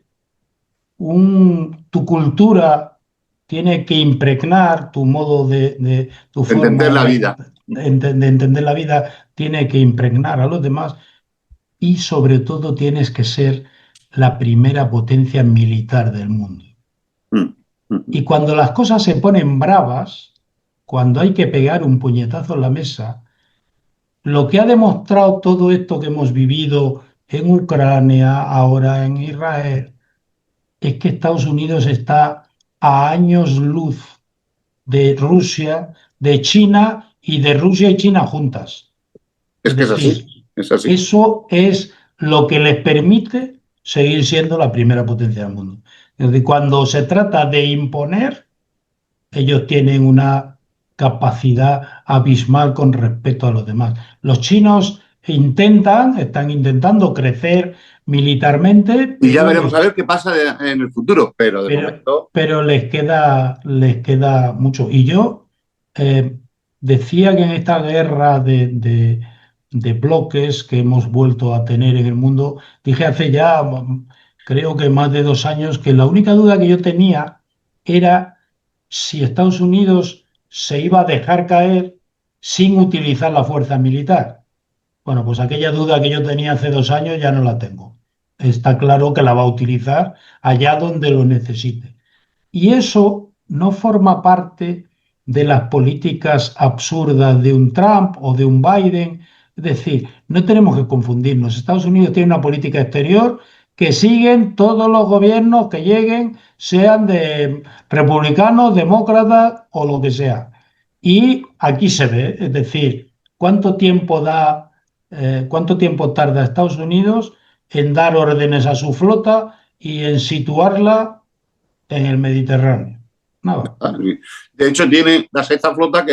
tu cultura tiene que impregnar tu modo tu forma entender la vida. De entender la vida, tiene que impregnar a los demás y sobre todo tienes que ser la primera potencia militar del mundo. Y cuando las cosas se ponen bravas, cuando hay que pegar un puñetazo en la mesa, lo que ha demostrado todo esto que hemos vivido en Ucrania, ahora en Israel, es que Estados Unidos está a años luz de Rusia, de China y de Rusia y China juntas. Es que es así, es así. Eso es lo que les permite seguir siendo la primera potencia del mundo. Es decir, cuando se trata de imponer, ellos tienen una capacidad abismal con respecto a los demás. Los chinos están intentando crecer militarmente. Y ya veremos a ver qué pasa en el futuro, pero de momento... Pero les queda mucho. Y yo decía que en esta guerra de bloques que hemos vuelto a tener en el mundo, dije hace ya, creo que más de 2 años, que la única duda que yo tenía era si Estados Unidos se iba a dejar caer sin utilizar la fuerza militar. Bueno, pues aquella duda que yo tenía hace 2 años ya no la tengo. Está claro que la va a utilizar allá donde lo necesite. Y eso no forma parte de las políticas absurdas de un Trump o de un Biden. Es decir, no tenemos que confundirnos. Estados Unidos tiene una política exterior que siguen todos los gobiernos que lleguen, sean de republicanos, demócratas o lo que sea. Y aquí se ve, es decir, cuánto tiempo tarda Estados Unidos en dar órdenes a su flota y en situarla en el Mediterráneo. Nada. De hecho, tiene la sexta flota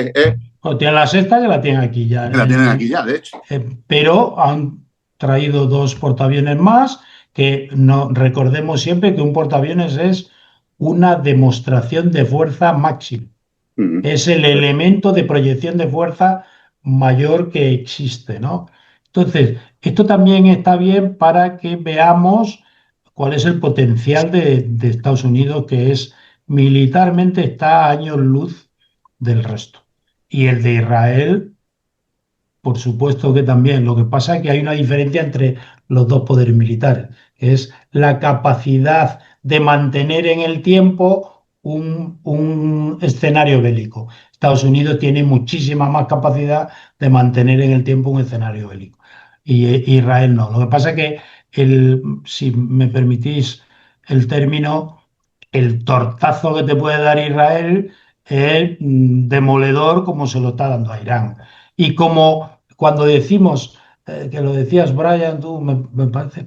O tiene la sexta que la tienen aquí ya. que la tienen aquí ya, de hecho. Pero han traído 2 portaaviones más, que no recordemos siempre que un portaaviones es una demostración de fuerza máxima. Es el elemento de proyección de fuerza mayor que existe, ¿no? Entonces, esto también está bien para que veamos cuál es el potencial de Estados Unidos, que es militarmente está a años luz del resto. Y el de Israel, por supuesto que también. Lo que pasa es que hay una diferencia entre los dos poderes militares, que es la capacidad de mantener en el tiempo un escenario bélico. Estados Unidos tiene muchísima más capacidad de mantener en el tiempo un escenario bélico. Y Israel no. Lo que pasa es que, si me permitís el término, el tortazo que te puede dar Israel es demoledor como se lo está dando a Irán. Y como cuando decimos, que lo decías Brian, tú me parece,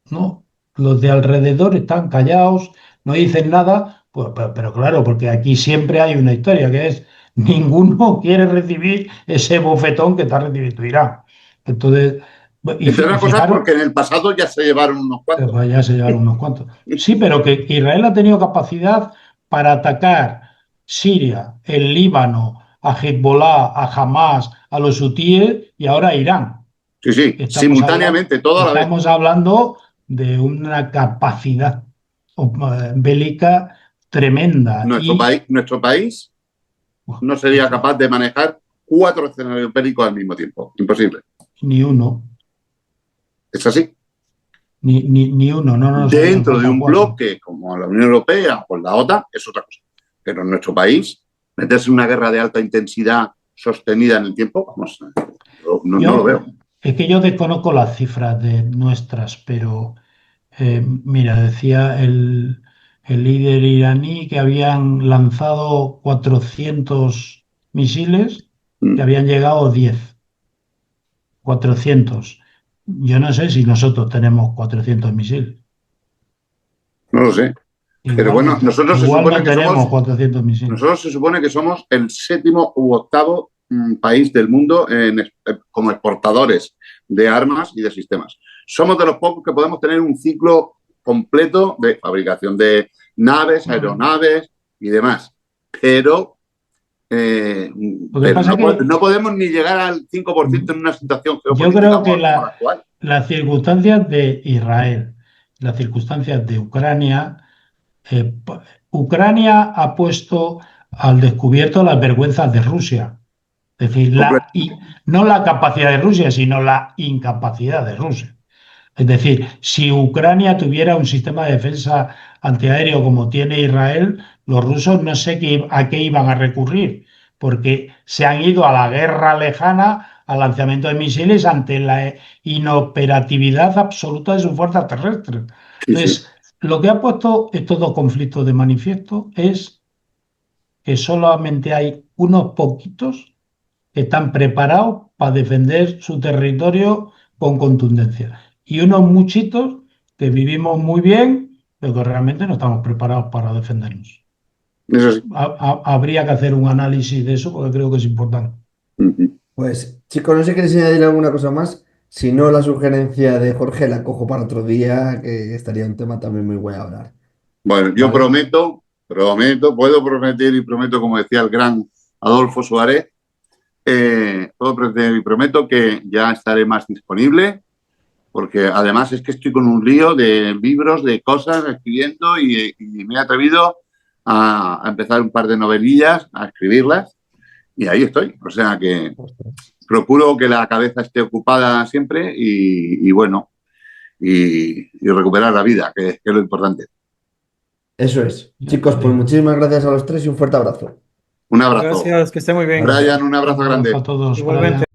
no, los de alrededor están callados, no dicen nada, pues, pero claro, porque aquí siempre hay una historia que es ninguno quiere recibir ese bofetón que está recibiendo Irán. Entonces, Entre otras cosas, fijaros, porque en el pasado ya se llevaron unos cuantos. pues ya se llevaron unos cuantos. Sí, pero que Israel ha tenido capacidad para atacar Siria, el Líbano, a Hezbollah, a Hamas, a los hutíes y ahora a Irán. Sí, sí, simultáneamente, toda la vez. Estamos hablando de una capacidad bélica tremenda. Nuestro país no sería capaz de manejar 4 escenarios bélicos al mismo tiempo. Imposible. Ni uno. Es así. Ni uno. No dentro de un bloque como la Unión Europea o la OTAN es otra cosa. Pero en nuestro país, meterse en una guerra de alta intensidad sostenida en el tiempo, vamos, no lo veo. Es que yo desconozco las cifras de nuestras, pero mira, decía el líder iraní que habían lanzado 400 misiles, que habían llegado 10. 400. Yo no sé si nosotros tenemos 400 misiles. No lo sé. Pero bueno, nosotros se supone que somos 400 misiles. Nosotros se supone que somos el 7º u 8º país del mundo como exportadores de armas y de sistemas. Somos de los pocos que podemos tener un ciclo completo de fabricación de naves, aeronaves y demás. Pero no podemos ni llegar al 5% en una situación geopolítica. Yo creo que las circunstancias de Israel, las circunstancias de Ucrania, Ucrania ha puesto al descubierto las vergüenzas de Rusia. Es decir, no la capacidad de Rusia, sino la incapacidad de Rusia. Es decir, si Ucrania tuviera un sistema de defensa antiaéreo como tiene Israel, los rusos no sé a qué iban a recurrir, porque se han ido a la guerra lejana, al lanzamiento de misiles ante la inoperatividad absoluta de sus fuerzas terrestres. Entonces, lo que ha puesto estos dos conflictos de manifiesto es que solamente hay unos poquitos que están preparados para defender su territorio con contundencia. Y unos muchitos que vivimos muy bien, pero que realmente no estamos preparados para defendernos. Eso sí. Habría que hacer un análisis de eso porque creo que es importante. Pues, chicos, no sé si queréis añadir alguna cosa más. Si no, la sugerencia de Jorge la cojo para otro día, que estaría un tema también muy bueno a hablar. Bueno, yo prometo, puedo prometer y prometo, como decía el gran Adolfo Suárez, puedo prometer y prometo que ya estaré más disponible, porque además es que estoy con un lío de libros, de cosas, escribiendo y me he atrevido a empezar un par de novelillas, a escribirlas, y ahí estoy. O sea que procuro que la cabeza esté ocupada siempre y bueno, y recuperar la vida, que es lo importante. Eso es. Chicos, pues muchísimas gracias a los tres y un fuerte abrazo. Un abrazo. Gracias, que esté muy bien. Brian, un abrazo Un abrazo grande. a todos, Igualmente. Brian.